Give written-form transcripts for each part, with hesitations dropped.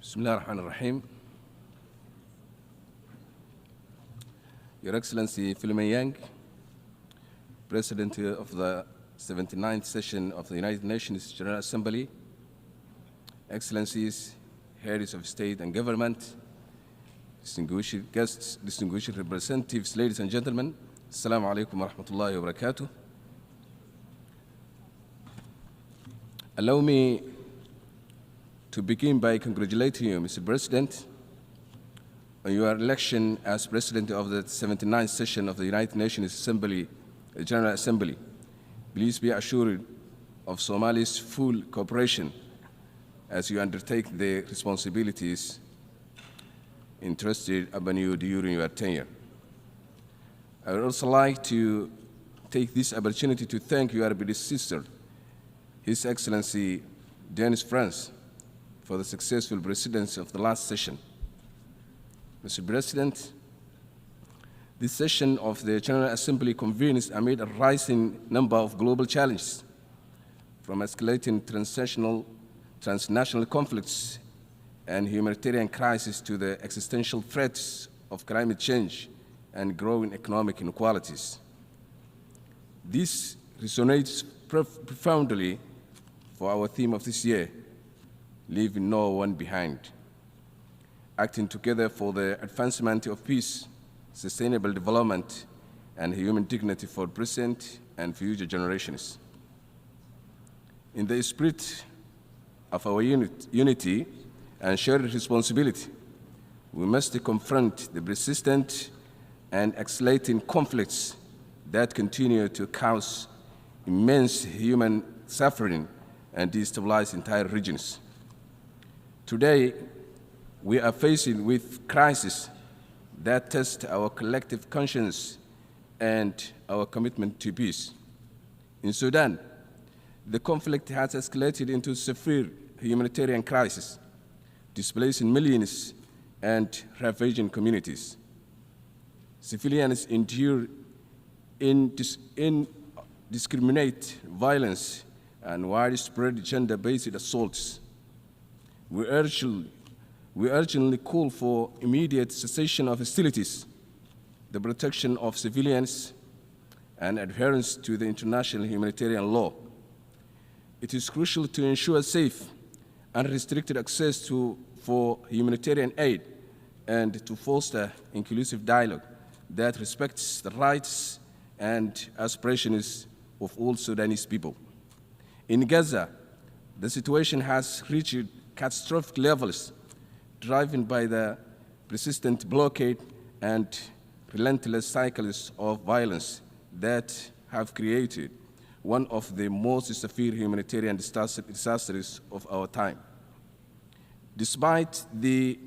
Bismillah ar-Rahman ar-Rahim. Your Excellency Philemon Yang, President of the 79th session of the United Nations General Assembly, Excellencies, Heads of State and Government, distinguished guests, distinguished representatives, ladies and gentlemen, Assalamu alaikum wa rahmatullahi wa barakatuh. Allow me to begin by congratulating you, Mr. President, on your election as President of the 79th session of the United Nations Assembly, General Assembly. Please be assured of Somalia's full cooperation as you undertake the responsibilities entrusted upon you during your tenure. I would also like to take this opportunity to thank your predecessor, His Excellency Denis France, for the successful presidency of the last session. Mr. President, this session of the General Assembly convenes amid a rising number of global challenges, from escalating transnational conflicts and humanitarian crises to the existential threats of climate change and growing economic inequalities. This resonates profoundly for our theme of this year, leaving no one behind, acting together for the advancement of peace, sustainable development, and human dignity for present and future generations. In the spirit of our unity and shared responsibility, we must confront the persistent and escalating conflicts that continue to cause immense human suffering and destabilize entire regions. Today, we are facing with crises that test our collective conscience and our commitment to peace. In Sudan, the conflict has escalated into a severe humanitarian crisis, displacing millions and ravaging communities. Civilians endure indiscriminate violence and widespread gender-based assaults. We urgently call for immediate cessation of hostilities, the protection of civilians, and adherence to the international humanitarian law. It is crucial to ensure safe, unrestricted access for humanitarian aid and to foster inclusive dialogue that respects the rights and aspirations of all Sudanese people. In Gaza, the situation has reached catastrophic levels, driven by the persistent blockade and relentless cycles of violence that have created one of the most severe humanitarian disasters of our time. Despite the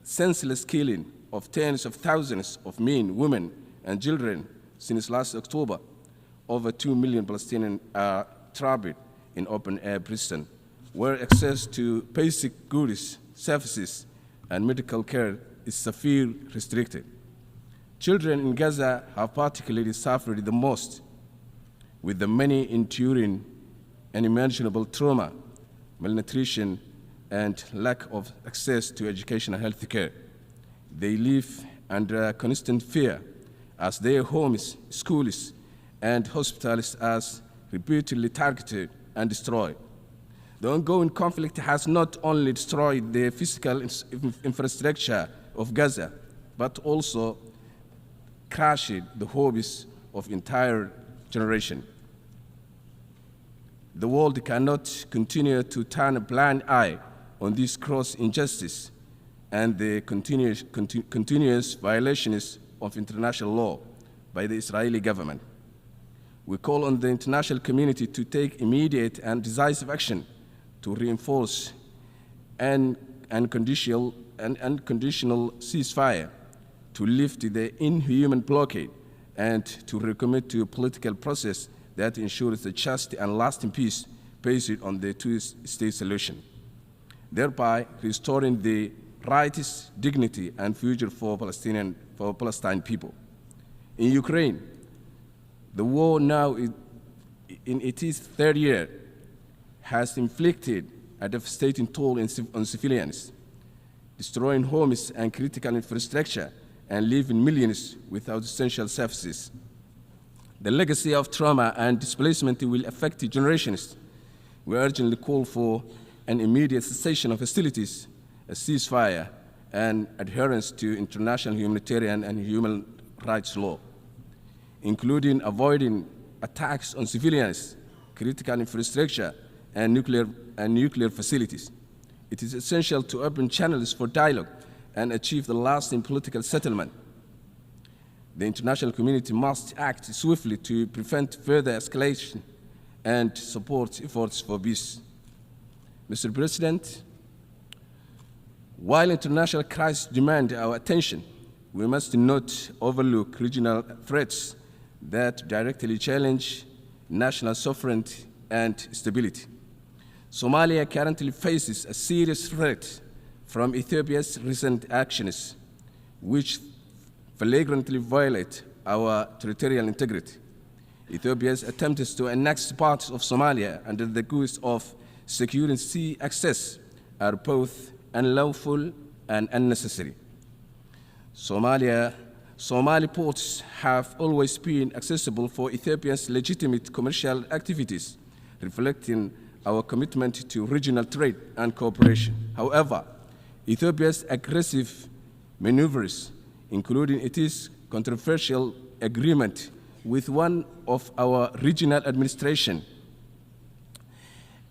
senseless killing of tens of thousands of men, women, and children since last October, over 2 million Palestinians are trapped in open-air prison, where access to basic goods, services, and medical care is severely restricted. Children in Gaza have particularly suffered the most, with the many enduring unimaginable trauma, malnutrition, and lack of access to education and health care. They live under constant fear as their homes, schools, and hospitals are repeatedly targeted and destroyed. The ongoing conflict has not only destroyed the physical infrastructure of Gaza, but also crushed the hopes of entire generation. The world cannot continue to turn a blind eye on this gross injustice and the continuous violations of international law by the Israeli government. We call on the international community to take immediate and decisive action to reinforce an unconditional ceasefire, to lift the inhuman blockade, and to recommit to a political process that ensures the just and lasting peace based on the two-state solution, thereby restoring the rights, dignity, and future for Palestinian people. In Ukraine, the war now in its third year has inflicted a devastating toll on civilians. destroying homes and critical infrastructure, and leaving millions without essential services. The legacy of trauma and displacement will affect generations. We urgently call for an immediate cessation of hostilities, a ceasefire, and adherence to international humanitarian and human rights law, including avoiding attacks on civilians, critical infrastructure, and nuclear facilities. It is essential to open channels for dialogue and achieve the lasting political settlement. The international community must act swiftly to prevent further escalation and support efforts for peace. Mr. President, while international crises demand our attention, we must not overlook regional threats that directly challenge national sovereignty and stability. Somalia currently faces a serious threat from Ethiopia's recent actions, which flagrantly violate our territorial integrity. Ethiopia's attempts to annex parts of Somalia under the guise of securing sea access are both unlawful and unnecessary. Somali ports have always been accessible for Ethiopia's legitimate commercial activities, reflecting our commitment to regional trade and cooperation. However, Ethiopia's aggressive maneuvers, including its controversial agreement with one of our regional administration,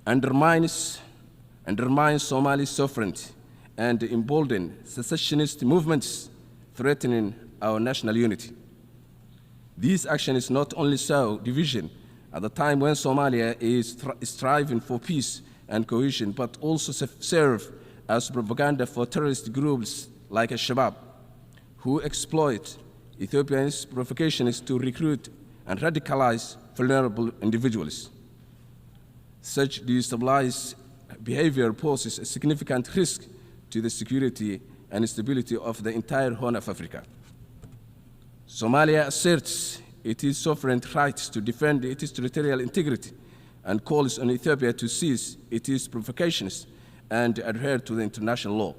undermines Somali sovereignty and embolden secessionist movements threatening our national unity. These actions not only sow division at the time when Somalia is striving for peace and cohesion, but also serve as propaganda for terrorist groups like Al-Shabaab, who exploit Ethiopia's provocations to recruit and radicalize vulnerable individuals. Such destabilized behavior poses a significant risk to the security and stability of the entire Horn of Africa. Somalia asserts its sovereign rights to defend its territorial integrity and calls on Ethiopia to cease its provocations and adhere to the international law.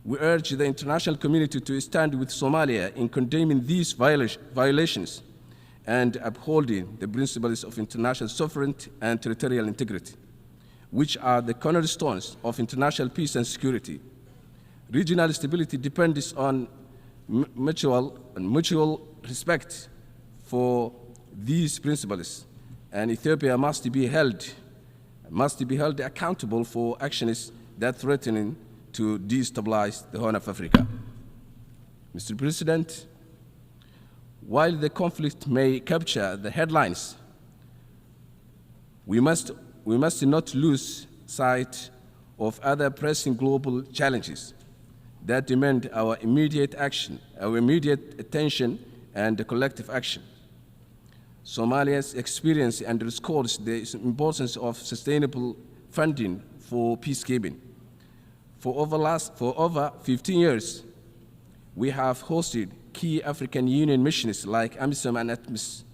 We urge the international community to stand with Somalia in condemning these violations and upholding the principles of international sovereignty and territorial integrity, which are the cornerstones of international peace and security. Regional stability depends on mutual respect for these principles, and Ethiopia must be held accountable for actions that threaten to destabilize the Horn of Africa. Mr. President, while the conflict may capture the headlines, we must not lose sight of other pressing global challenges that demand our immediate attention and collective action. Somalia's experience underscores the importance of sustainable funding for peacekeeping. For over 15 years, we have hosted key African Union missions like AMISOM and ATMIS,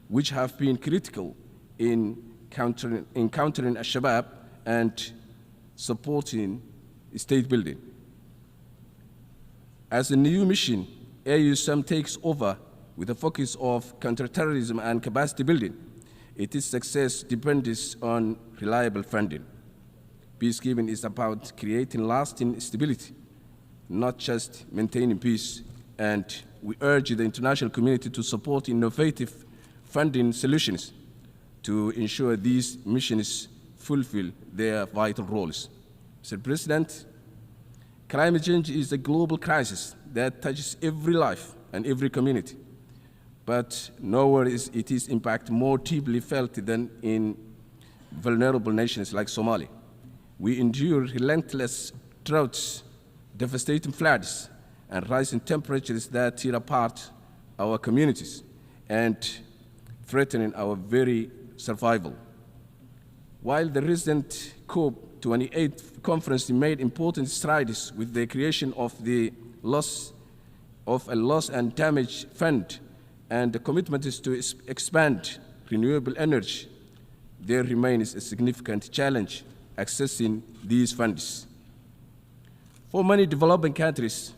which have been critical in countering Al-Shabaab and supporting state building. As a new mission, AUSM takes over with a focus of counterterrorism and capacity building. Its success depends on reliable funding. Peacekeeping is about creating lasting stability, not just maintaining peace, and we urge the international community to support innovative funding solutions to ensure these missions fulfill their vital roles. Mr. President, climate change is a global crisis that touches every life and every community, but nowhere is its impact more deeply felt than in vulnerable nations like Somalia. We endure relentless droughts, devastating floods, and rising temperatures that tear apart our communities and threatening our very survival. While the recent COP28 conference made important strides with the creation of a loss and damage fund and the commitment is to expand renewable energy, there remains a significant challenge accessing these funds. For many developing countries,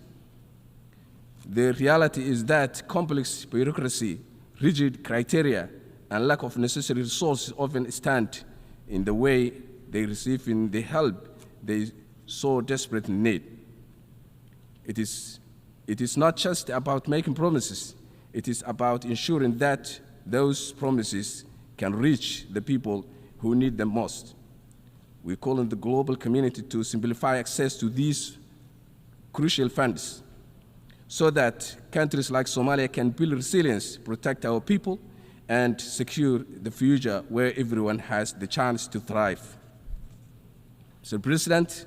the reality is that complex bureaucracy, rigid criteria, and lack of necessary resources often stand in the way they receive the help they so desperately need. It is not just about making promises, it is about ensuring that those promises can reach the people who need them most. We call on the global community to simplify access to these crucial funds so that countries like Somalia can build resilience, protect our people, and secure the future where everyone has the chance to thrive. Mr. President,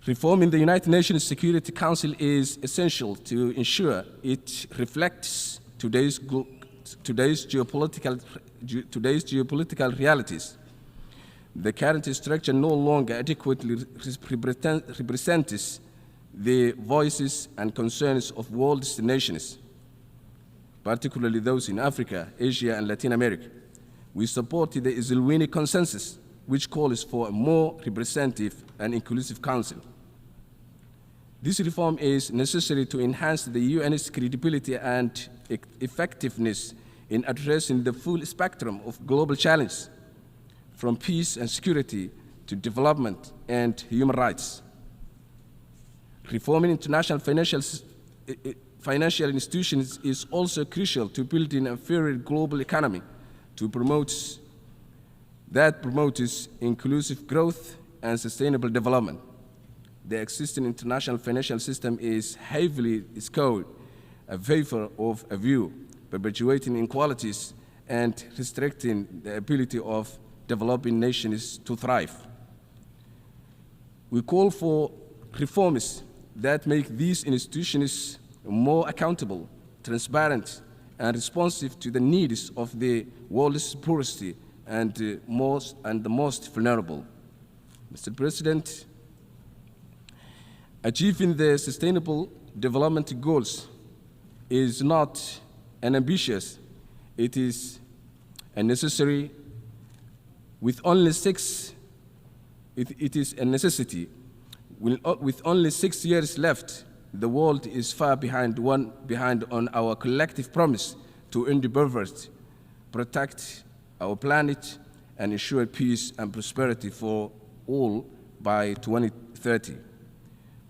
reforming the United Nations Security Council is essential to ensure it reflects today's geopolitical realities. The current structure no longer adequately represents the voices and concerns of world nations, particularly those in Africa, Asia, and Latin America. We support the Isilwini consensus, which calls for a more representative and inclusive council. This reform is necessary to enhance the UN's credibility and effectiveness in addressing the full spectrum of global challenges, from peace and security to development and human rights. Reforming international financial institutions is also crucial to building a fairer global economy that promotes inclusive growth and sustainable development. The existing international financial system is heavily skewed in favor of a view, perpetuating inequalities and restricting the ability of developing nations to thrive. We call for reforms that make these institutions more accountable, transparent, and responsive to the needs of the world's poorest and the most vulnerable. Mr. President, achieving the Sustainable Development Goals is not an ambitious, it is a necessary. With only it is a necessity. With only 6 years left, the world is far behind on our collective promise to end poverty, protect our planet, and ensure peace and prosperity for all by 2030.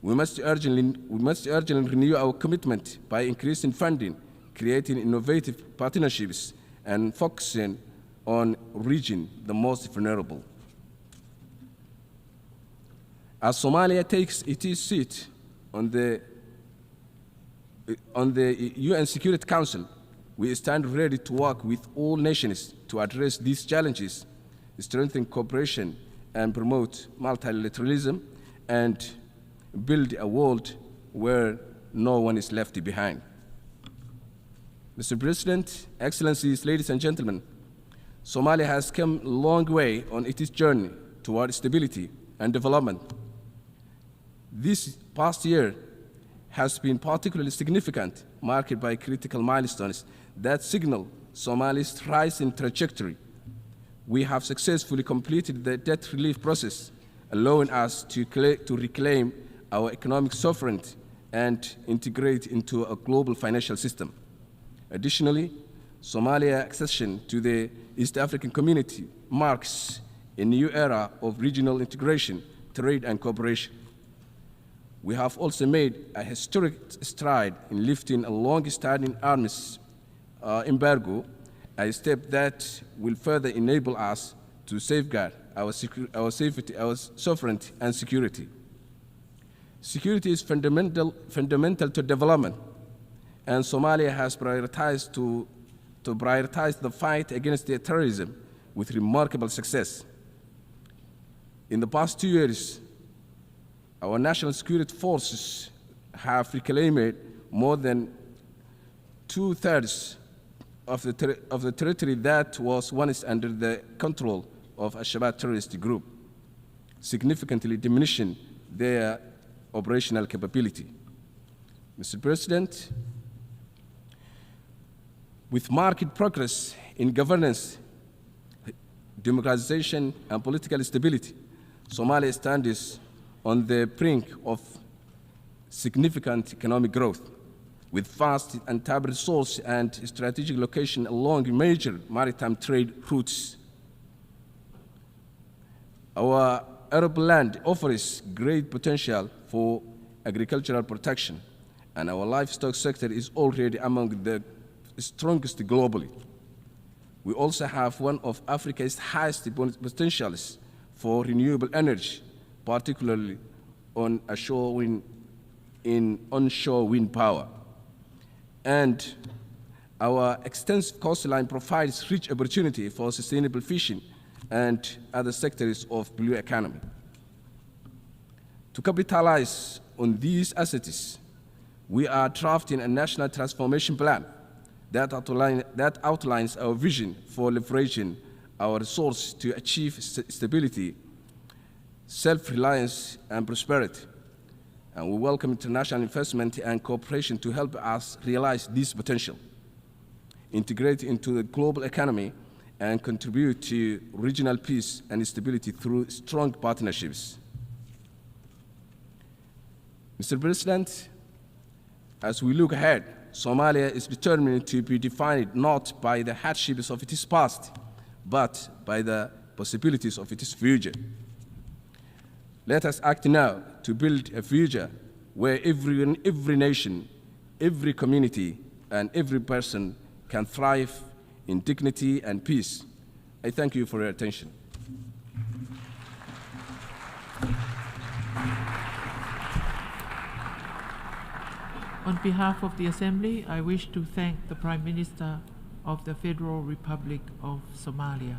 We must urgently renew our commitment by increasing funding, creating innovative partnerships, and focusing on reaching the most vulnerable. As Somalia takes its seat on the UN Security Council, we stand ready to work with all nations to address these challenges, strengthen cooperation, and promote multilateralism, and build a world where no one is left behind. Mr. President, Excellencies, ladies and gentlemen, Somalia has come a long way on its journey toward stability and development. This past year has been particularly significant, marked by critical milestones that signal Somalia's rising trajectory. We have successfully completed the debt relief process, allowing us to reclaim our economic sovereignty and integrate into a global financial system. Additionally, Somalia's accession to the East African community marks a new era of regional integration, trade, and cooperation. We have also made a historic stride in lifting a long-standing arms embargo, a step that will further enable us to safeguard our sovereignty and security. Security is fundamental to development, and Somalia has prioritized to prioritize the fight against terrorism with remarkable success. In the past 2 years, our national security forces have reclaimed more than 2/3 of the territory that was once under the control of a Shabaab terrorist group, significantly diminishing their operational capability. Mr. President, with marked progress in governance, democratization, and political stability, Somalia stands on the brink of significant economic growth, with vast untapped resources and strategic location along major maritime trade routes. Our arable land offers great potential for agricultural protection, and our livestock sector is already among the strongest globally. We also have one of Africa's highest potentials for renewable energy, particularly on onshore wind power. And our extensive coastline provides rich opportunity for sustainable fishing and other sectors of blue economy. To capitalize on these assets, we are drafting a national transformation plan that outlines our vision for leveraging our resources to achieve stability, self-reliance, and prosperity. And we welcome international investment and cooperation to help us realize this potential, integrate into the global economy, and contribute to regional peace and stability through strong partnerships. Mr. President, as we look ahead, Somalia is determined to be defined not by the hardships of its past, but by the possibilities of its future. Let us act now to build a future where every nation, every community, and every person can thrive in dignity and peace. I thank you for your attention. On behalf of the Assembly, I wish to thank the Prime Minister of the Federal Republic of Somalia.